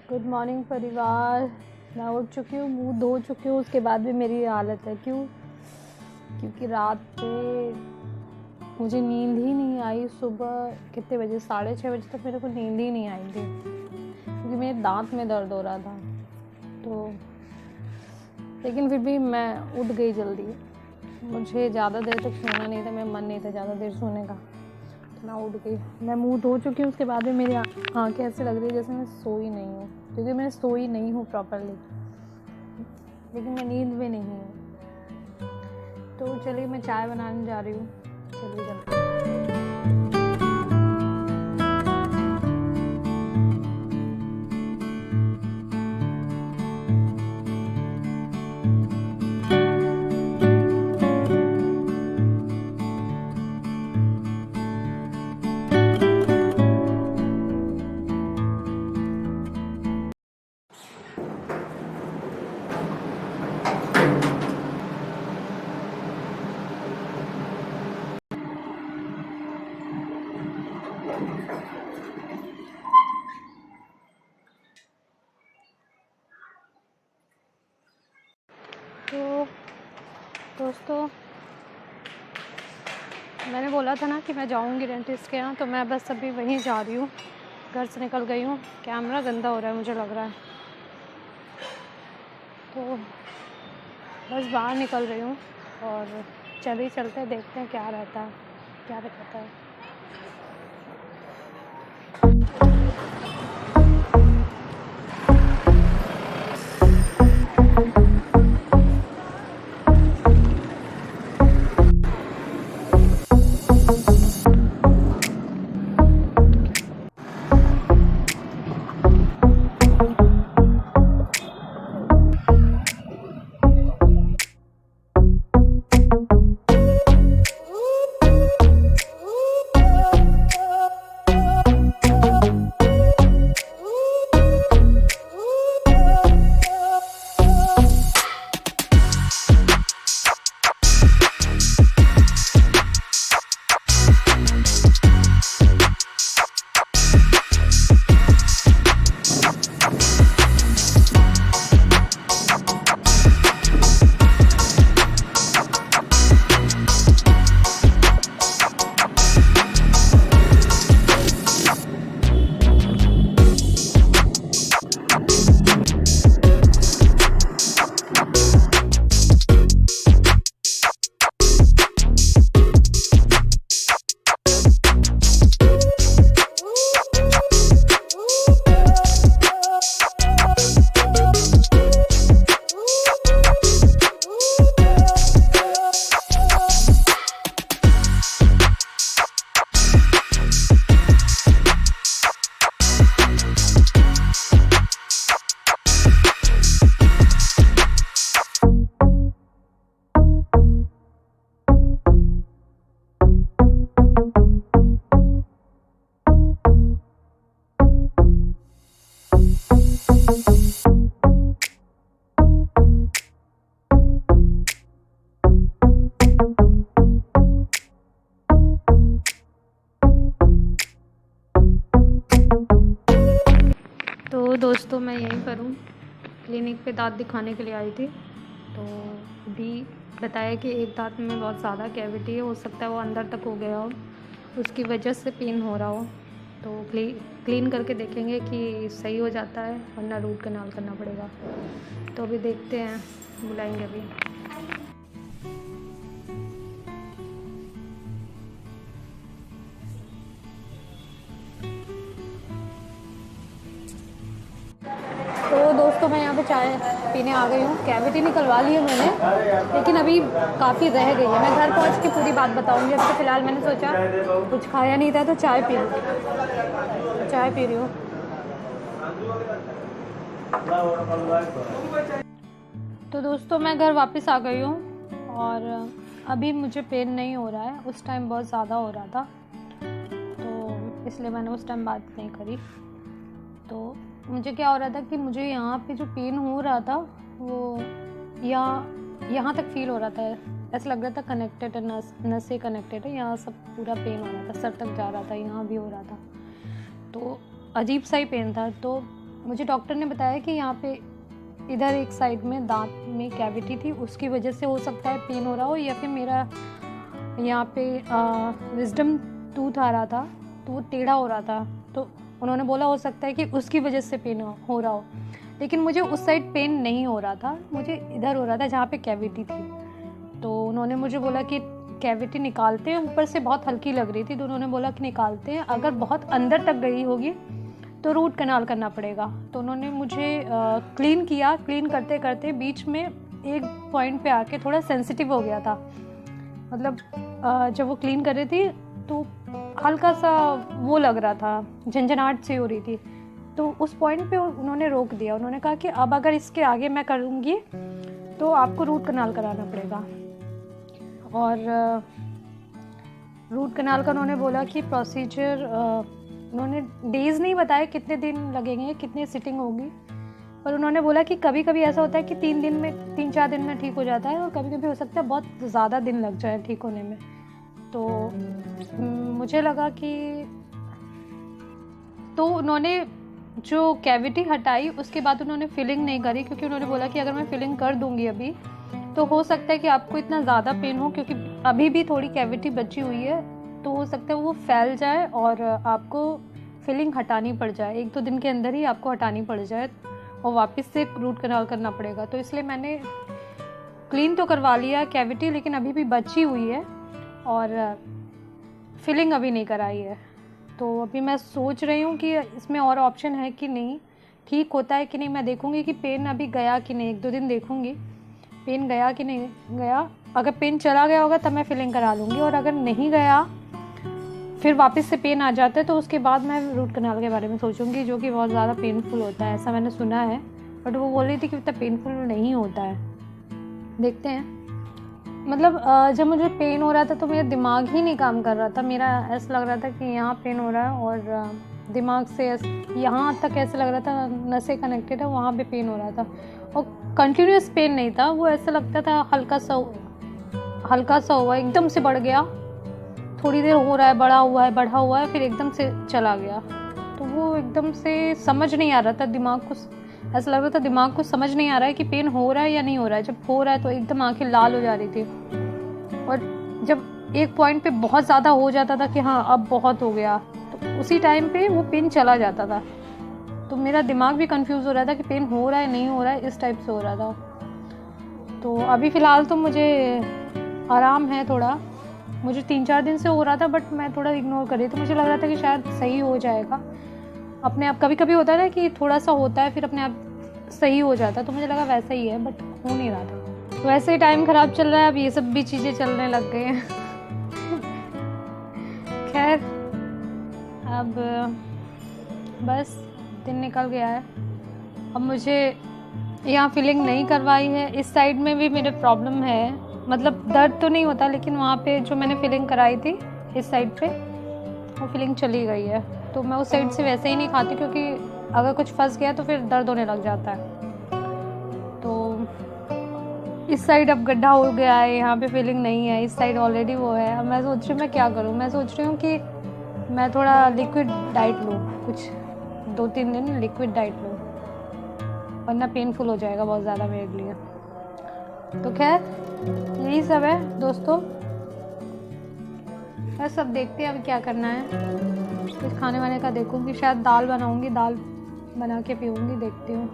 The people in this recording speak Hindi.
गुड मॉर्निंग परिवार। मैं उठ चुकी हूँ, मुंह धो चुकी हूँ, उसके बाद भी मेरी ये हालत है। क्योंकि रात पे मुझे नींद ही नहीं आई। सुबह कितने बजे, 6:30 बजे तक मेरे को नींद ही नहीं आई थी, क्योंकि मेरे दांत में दर्द हो रहा था। तो लेकिन फिर भी मैं उठ गई जल्दी। मुझे ज़्यादा देर तक सोना नहीं था, मेरा मन नहीं था ज़्यादा देर सोने का, तो मैं उठ गई। मैं मुंह धो चुकी हूँ, उसके बाद भी मेरी आँखें ऐसे लग रही है जैसे मैं सोई नहीं हूँ, क्योंकि मैं सोई नहीं हूँ प्रॉपरली, लेकिन मैं नींद में नहीं हूँ। तो चलिए मैं चाय बनाने जा रही हूँ। चलिए जल्दी। तो दोस्तों, मैंने बोला था ना कि मैं जाऊंगी डेंटिस्ट के यहाँ, तो मैं बस अभी वहीं जा रही हूँ। घर से निकल गई हूँ। कैमरा गंदा हो रहा है मुझे लग रहा है, तो बस बाहर निकल रही हूँ और चलते चलते देखते हैं क्या रहता है, क्या रहता है। तो दोस्तों, मैं यहीं पर हूँ, क्लिनिक पे दांत दिखाने के लिए आई थी। तो अभी बताया कि एक दांत में बहुत ज़्यादा कैविटी है, हो सकता है वो अंदर तक हो गया हो, उसकी वजह से पेन हो रहा हो। तो क्लीन करके देखेंगे कि सही हो जाता है, वरना रूट कनाल करना पड़ेगा। तो अभी देखते हैं, बुलाएंगे अभी। तो दोस्तों, मैं यहाँ पे चाय पीने आ गई हूँ। कैविटी निकलवा ली है मैंने, लेकिन अभी काफ़ी रह गई है। मैं घर पहुँच के पूरी बात बताऊँगी। अभी तो फ़िलहाल मैंने सोचा, कुछ खाया नहीं था तो चाय पी लूँ। चाय पी रही हूँ। तो दोस्तों, मैं घर वापस आ गई हूँ और अभी मुझे पेन नहीं हो रहा है। उस टाइम बहुत ज़्यादा हो रहा था, तो इसलिए मैंने उस टाइम बात नहीं करी। तो मुझे क्या हो रहा था कि मुझे यहाँ पे जो पेन हो रहा था वो यहाँ तक फील हो रहा था। ऐसा लग रहा था कनेक्टेड है, नस से कनेक्टेड है। यहाँ सब पूरा पेन हो रहा था, सर तक जा रहा था, यहाँ भी हो रहा था। तो अजीब सा ही पेन था। तो मुझे डॉक्टर ने बताया कि यहाँ पे इधर एक साइड में दांत में कैविटी थी, उसकी वजह से हो सकता है पेन हो रहा हो, या फिर मेरा यहाँ पे विजडम टूथ आ रहा था तो वो टेढ़ा हो रहा था, तो उन्होंने बोला हो सकता है कि उसकी वजह से पेन हो रहा हो। लेकिन मुझे उस साइड पेन नहीं हो रहा था, मुझे इधर हो रहा था जहाँ पे कैविटी थी। तो उन्होंने मुझे बोला कि कैविटी निकालते हैं, ऊपर से बहुत हल्की लग रही थी तो उन्होंने बोला कि निकालते हैं, अगर बहुत अंदर तक गई होगी तो रूट कनाल करना पड़ेगा। तो उन्होंने मुझे क्लीन किया, क्लीन करते करते बीच में एक पॉइंट पे आके थोड़ा सेंसिटिव हो गया था, मतलब जब वो क्लीन कर रही थी तो हल्का सा वो लग रहा था, झंझनाहट सी हो रही थी। तो उस पॉइंट पे उन्होंने रोक दिया, उन्होंने कहा कि अब अगर इसके आगे मैं करूँगी तो आपको रूट कनाल कराना पड़ेगा। और रूट कनाल का उन्होंने बोला कि प्रोसीजर, उन्होंने डेज़ नहीं बताया कितने दिन लगेंगे, कितनी सिटिंग होगी, पर उन्होंने बोला कि कभी कभी ऐसा होता है कि 3-4 दिन में ठीक हो जाता है, और कभी कभी हो सकता है बहुत ज़्यादा दिन लग जाए ठीक होने में। तो मुझे लगा कि तो उन्होंने जो कैविटी हटाई उसके बाद उन्होंने फिलिंग नहीं करी, क्योंकि उन्होंने बोला कि अगर मैं फिलिंग कर दूंगी अभी तो हो सकता है कि आपको इतना ज़्यादा पेन हो, क्योंकि अभी भी थोड़ी कैविटी बची हुई है, तो हो सकता है वो फैल जाए और आपको फिलिंग हटानी पड़ जाए, 1-2 दिन के अंदर ही आपको हटानी पड़ जाए और वापस से रूट कनाल करना पड़ेगा। तो इसलिए मैंने क्लीन तो करवा लिया कैविटी, लेकिन अभी भी बची हुई है और फिलिंग अभी नहीं कराई है। तो अभी मैं सोच रही हूँ कि इसमें और ऑप्शन है कि नहीं, ठीक होता है कि नहीं, मैं देखूँगी कि पेन अभी गया कि नहीं, 1-2 दिन देखूँगी पेन गया कि नहीं गया। अगर पेन चला गया होगा तब मैं फिलिंग करा लूँगी, और अगर नहीं गया फिर वापस से पेन आ जाता है तो उसके बाद मैं रूट कनाल के बारे में सोचूंगी, जो कि बहुत ज़्यादा पेनफुल होता है, ऐसा मैंने सुना है। बट वो बोल रही थी कि उतना पेनफुल नहीं होता है, देखते हैं। मतलब जब मुझे पेन हो रहा था तो मेरा दिमाग ही नहीं काम कर रहा था, मेरा ऐसा लग रहा था कि यहाँ पेन हो रहा है और दिमाग से यहाँ तक ऐसा लग रहा था नसें कनेक्टेड है, वहाँ पे पेन हो रहा था, और कंटिन्यूस पेन नहीं था, वो ऐसा लगता था हल्का सा हुआ, एकदम से बढ़ गया, थोड़ी देर हो रहा है, बढ़ा हुआ है, फिर एकदम से चला गया। तो वो एकदम से समझ नहीं आ रहा था, दिमाग को ऐसा लग रहा था दिमाग को समझ नहीं आ रहा है कि पेन हो रहा है या नहीं हो रहा है। जब हो रहा है तो एकदम आंखें लाल हो जा रही थी, और जब एक पॉइंट पे बहुत ज़्यादा हो जाता था कि हाँ अब बहुत हो गया, तो उसी टाइम पे वो पेन चला जाता था। तो मेरा दिमाग भी कंफ्यूज हो रहा था कि पेन हो रहा है नहीं हो रहा है, इस टाइप से हो रहा था। तो अभी फ़िलहाल तो मुझे आराम है थोड़ा, मुझे 3-4 दिन से हो रहा था, बट मैं थोड़ा इग्नोर कर रही थी, मुझे लग रहा था कि शायद सही हो जाएगा अपने आप। कभी कभी होता है ना कि थोड़ा सा होता है फिर अपने आप सही हो जाता है, तो मुझे लगा वैसा ही है, बट हो नहीं रहा था। तो वैसे ही टाइम ख़राब चल रहा है, अब ये सब भी चीज़ें चलने लग गए हैं। खैर अब बस दिन निकल गया है। अब मुझे यहाँ फिलिंग नहीं करवाई है, इस साइड में भी मेरे प्रॉब्लम है, मतलब दर्द तो नहीं होता, लेकिन वहाँ पे जो मैंने फिलिंग कराई थी इस साइड पे वो फिलिंग चली गई है। तो मैं उस साइड से वैसे ही नहीं खाती, क्योंकि अगर कुछ फंस गया तो फिर दर्द होने लग जाता है। तो इस साइड अब गड्ढा हो गया है, यहाँ पे फिलिंग नहीं है, इस साइड ऑलरेडी वो है। अब मैं सोच रही हूँ मैं क्या करूँ, मैं सोच रही हूँ कि मैं थोड़ा लिक्विड डाइट लूँ, कुछ 2-3 दिन लिक्विड डाइट लूँ, वरना पेनफुल हो जाएगा बहुत ज़्यादा मेरे लिए। तो खैर यही सब है दोस्तों, बस अब देखते हैं अब क्या करना है। कुछ खाने वाने का देखूँगी, शायद दाल बनाऊँगी, दाल बना के पीऊँगी, देखती हूँ।